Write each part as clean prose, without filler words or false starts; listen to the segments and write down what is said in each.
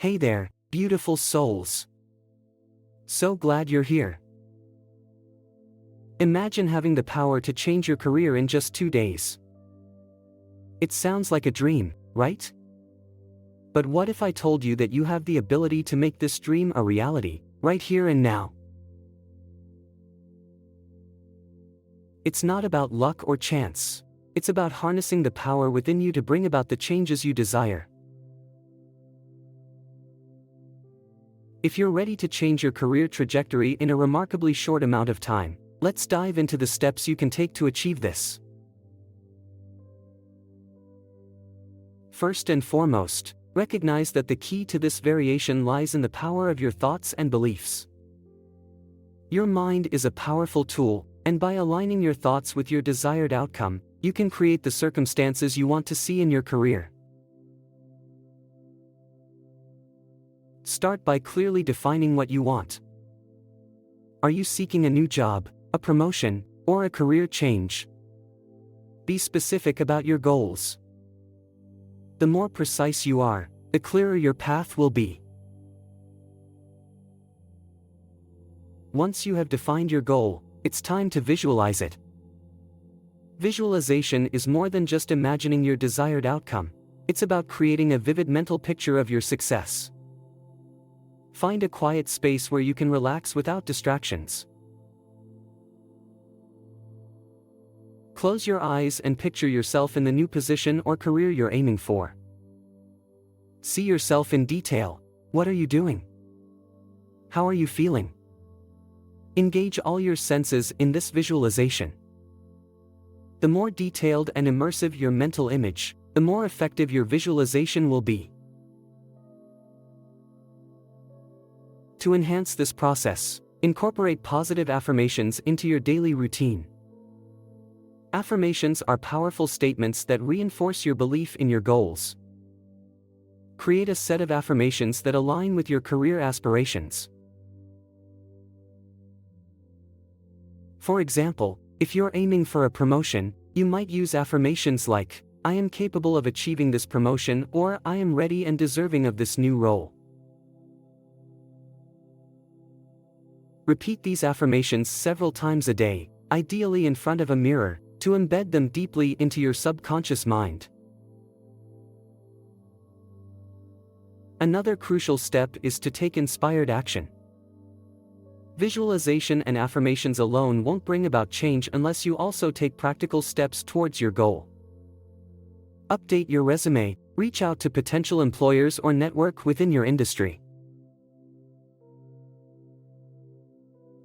Hey there, beautiful souls. So glad you're here. Imagine having the power to change your career in just 2 days. It sounds like a dream, right? But what if I told you that you have the ability to make this dream a reality, right here and now? It's not about luck or chance. It's about harnessing the power within you to bring about the changes you desire. If you're ready to change your career trajectory in a remarkably short amount of time, let's dive into the steps you can take to achieve this. First and foremost, recognize that the key to this variation lies in the power of your thoughts and beliefs. Your mind is a powerful tool, and by aligning your thoughts with your desired outcome, you can create the circumstances you want to see in your career. Start by clearly defining what you want. Are you seeking a new job, a promotion, or a career change? Be specific about your goals. The more precise you are, the clearer your path will be. Once you have defined your goal, it's time to visualize it. Visualization is more than just imagining your desired outcome. It's about creating a vivid mental picture of your success. Find a quiet space where you can relax without distractions. Close your eyes and picture yourself in the new position or career you're aiming for. See yourself in detail. What are you doing? How are you feeling? Engage all your senses in this visualization. The more detailed and immersive your mental image, the more effective your visualization will be. To enhance this process, incorporate positive affirmations into your daily routine. Affirmations are powerful statements that reinforce your belief in your goals. Create a set of affirmations that align with your career aspirations. For example, if you're aiming for a promotion, you might use affirmations like, "I am capable of achieving this promotion," or "I am ready and deserving of this new role." Repeat these affirmations several times a day, ideally in front of a mirror, to embed them deeply into your subconscious mind. Another crucial step is to take inspired action. Visualization and affirmations alone won't bring about change unless you also take practical steps towards your goal. Update your resume, reach out to potential employers or network within your industry.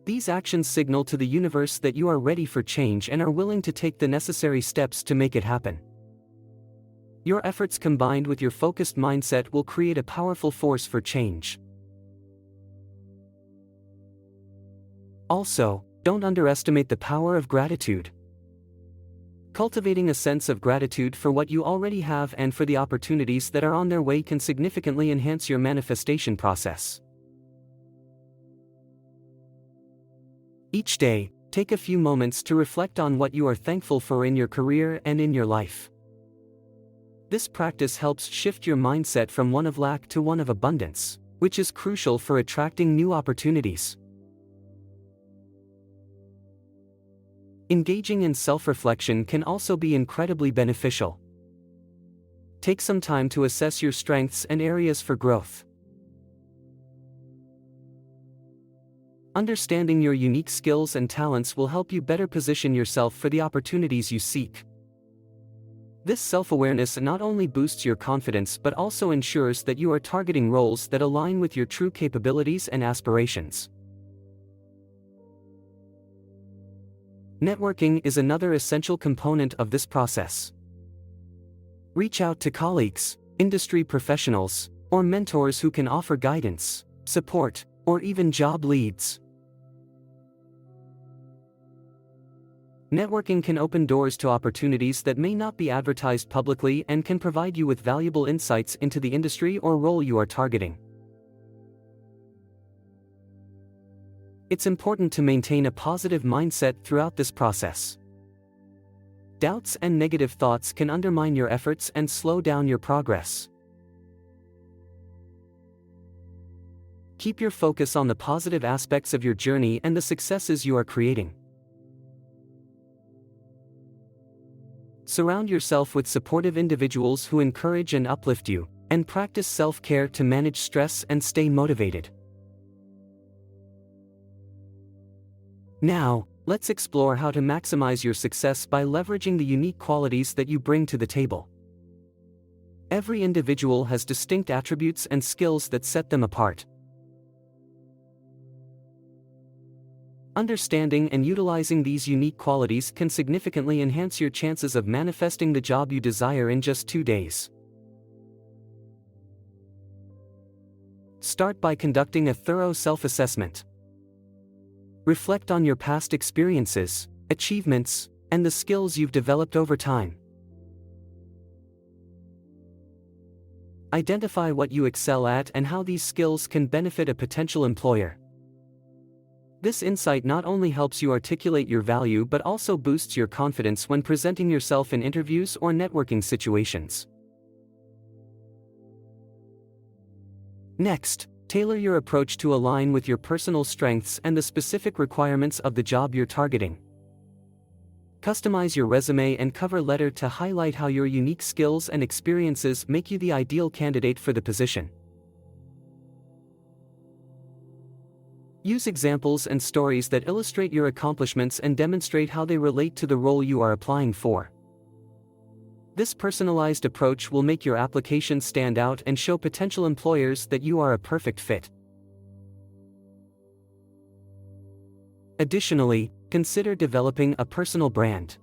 These actions signal to the universe that you are ready for change and are willing to take the necessary steps to make it happen. Your efforts combined with your focused mindset will create a powerful force for change. Also, don't underestimate the power of gratitude. Cultivating a sense of gratitude for what you already have and for the opportunities that are on their way can significantly enhance your manifestation process. Each day, take a few moments to reflect on what you are thankful for in your career and in your life. This practice helps shift your mindset from one of lack to one of abundance, which is crucial for attracting new opportunities. Engaging in self-reflection can also be incredibly beneficial. Take some time to assess your strengths and areas for growth. Understanding your unique skills and talents will help you better position yourself for the opportunities you seek. This self-awareness not only boosts your confidence but also ensures that you are targeting roles that align with your true capabilities and aspirations. Networking is another essential component of this process. Reach out to colleagues, industry professionals, or mentors who can offer guidance, support, or even job leads. Networking can open doors to opportunities that may not be advertised publicly and can provide you with valuable insights into the industry or role you are targeting. It's important to maintain a positive mindset throughout this process. Doubts and negative thoughts can undermine your efforts and slow down your progress. Keep your focus on the positive aspects of your journey and the successes you are creating. Surround yourself with supportive individuals who encourage and uplift you, and practice self-care to manage stress and stay motivated. Now, let's explore how to maximize your success by leveraging the unique qualities that you bring to the table. Every individual has distinct attributes and skills that set them apart. Understanding and utilizing these unique qualities can significantly enhance your chances of manifesting the job you desire in just 2 days. Start by conducting a thorough self-assessment. Reflect on your past experiences, achievements, and the skills you've developed over time. Identify what you excel at and how these skills can benefit a potential employer. This insight not only helps you articulate your value but also boosts your confidence when presenting yourself in interviews or networking situations. Next, tailor your approach to align with your personal strengths and the specific requirements of the job you're targeting. Customize your resume and cover letter to highlight how your unique skills and experiences make you the ideal candidate for the position. Use examples and stories that illustrate your accomplishments and demonstrate how they relate to the role you are applying for. This personalized approach will make your application stand out and show potential employers that you are a perfect fit. Additionally, consider developing a personal brand.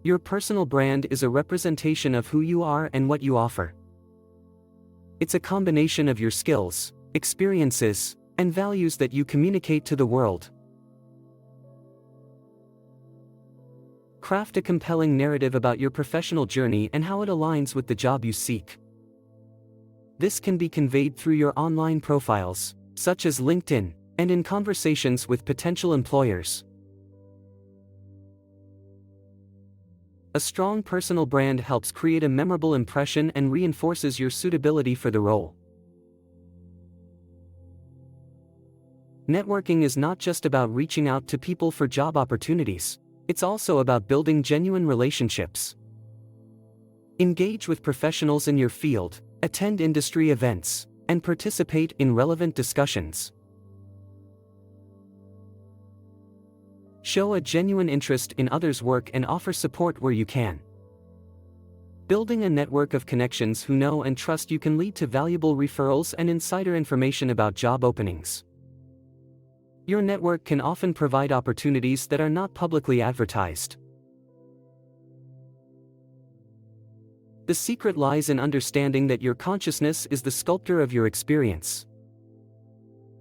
Your personal brand is a representation of who you are and what you offer. It's a combination of your skills, experiences, and values that you communicate to the world. Craft a compelling narrative about your professional journey and how it aligns with the job you seek. This can be conveyed through your online profiles, such as LinkedIn, and in conversations with potential employers. A strong personal brand helps create a memorable impression and reinforces your suitability for the role. Networking is not just about reaching out to people for job opportunities, it's also about building genuine relationships. Engage with professionals in your field, attend industry events, and participate in relevant discussions. Show a genuine interest in others' work and offer support where you can. Building a network of connections who know and trust you can lead to valuable referrals and insider information about job openings. Your network can often provide opportunities that are not publicly advertised. The secret lies in understanding that your consciousness is the sculptor of your experience.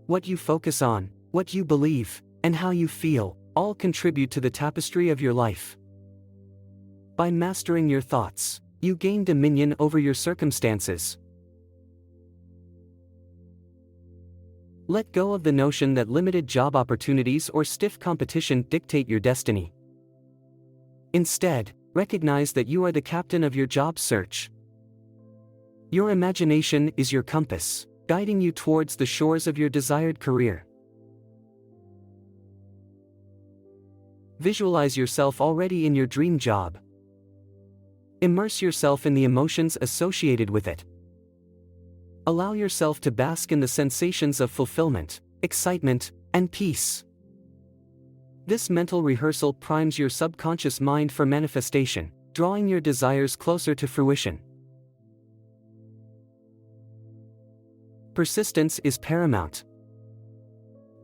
What you focus on, what you believe, and how you feel, all contribute to the tapestry of your life. By mastering your thoughts, you gain dominion over your circumstances. Let go of the notion that limited job opportunities or stiff competition dictate your destiny. Instead, recognize that you are the captain of your job search. Your imagination is your compass, guiding you towards the shores of your desired career. Visualize yourself already in your dream job. Immerse yourself in the emotions associated with it. Allow yourself to bask in the sensations of fulfillment, excitement, and peace. This mental rehearsal primes your subconscious mind for manifestation, drawing your desires closer to fruition. Persistence is paramount.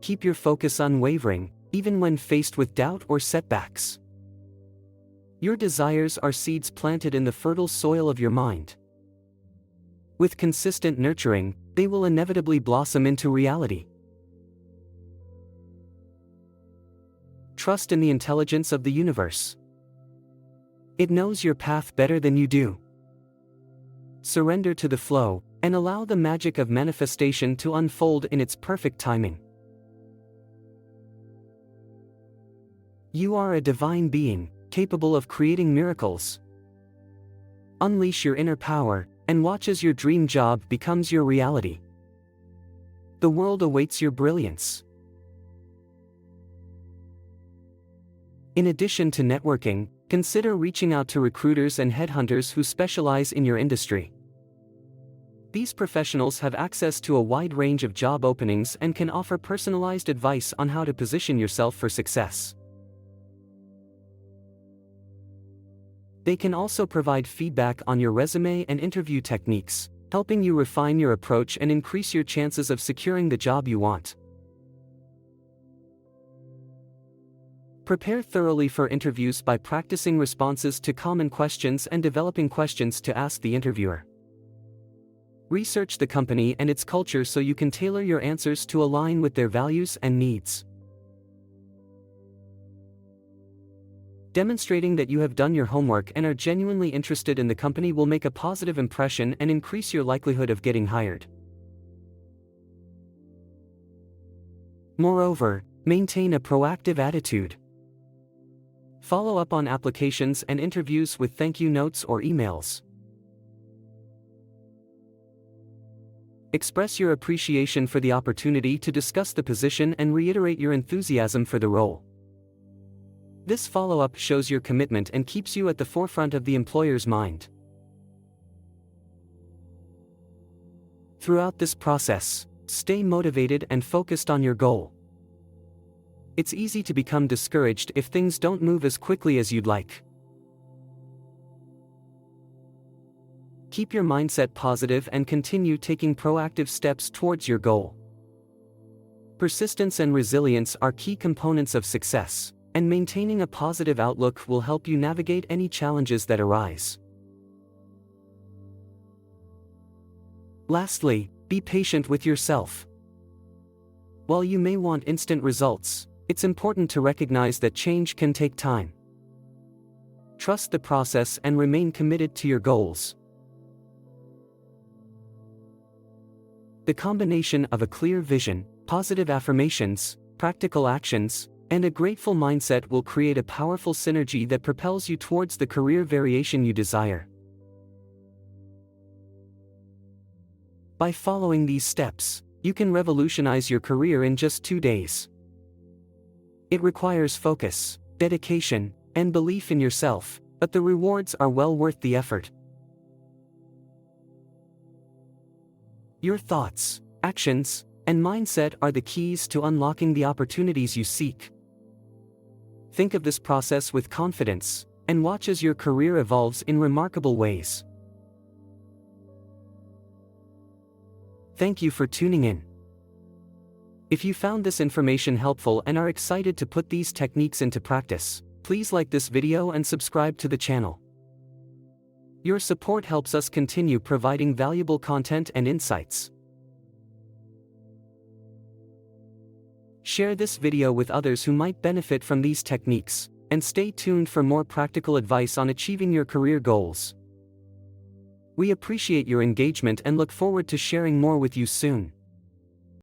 Keep your focus unwavering, even when faced with doubt or setbacks. Your desires are seeds planted in the fertile soil of your mind. With consistent nurturing, they will inevitably blossom into reality. Trust in the intelligence of the universe. It knows your path better than you do. Surrender to the flow, and allow the magic of manifestation to unfold in its perfect timing. You are a divine being, capable of creating miracles. Unleash your inner power, and watch as your dream job becomes your reality. The world awaits your brilliance. In addition to networking, consider reaching out to recruiters and headhunters who specialize in your industry. These professionals have access to a wide range of job openings and can offer personalized advice on how to position yourself for success. They can also provide feedback on your resume and interview techniques, helping you refine your approach and increase your chances of securing the job you want. Prepare thoroughly for interviews by practicing responses to common questions and developing questions to ask the interviewer. Research the company and its culture so you can tailor your answers to align with their values and needs. Demonstrating that you have done your homework and are genuinely interested in the company will make a positive impression and increase your likelihood of getting hired. Moreover, maintain a proactive attitude. Follow up on applications and interviews with thank you notes or emails. Express your appreciation for the opportunity to discuss the position and reiterate your enthusiasm for the role. This follow-up shows your commitment and keeps you at the forefront of the employer's mind. Throughout this process, stay motivated and focused on your goal. It's easy to become discouraged if things don't move as quickly as you'd like. Keep your mindset positive and continue taking proactive steps towards your goal. Persistence and resilience are key components of success, and maintaining a positive outlook will help you navigate any challenges that arise. Lastly, be patient with yourself. While you may want instant results, it's important to recognize that change can take time. Trust the process and remain committed to your goals. The combination of a clear vision, positive affirmations, practical actions, and a grateful mindset will create a powerful synergy that propels you towards the career variation you desire. By following these steps, you can revolutionize your career in just 2 days. It requires focus, dedication, and belief in yourself, but the rewards are well worth the effort. Your thoughts, actions, and mindset are the keys to unlocking the opportunities you seek. Think of this process with confidence, and watch as your career evolves in remarkable ways. Thank you for tuning in. If you found this information helpful and are excited to put these techniques into practice, please like this video and subscribe to the channel. Your support helps us continue providing valuable content and insights. Share this video with others who might benefit from these techniques, and stay tuned for more practical advice on achieving your career goals. We appreciate your engagement and look forward to sharing more with you soon.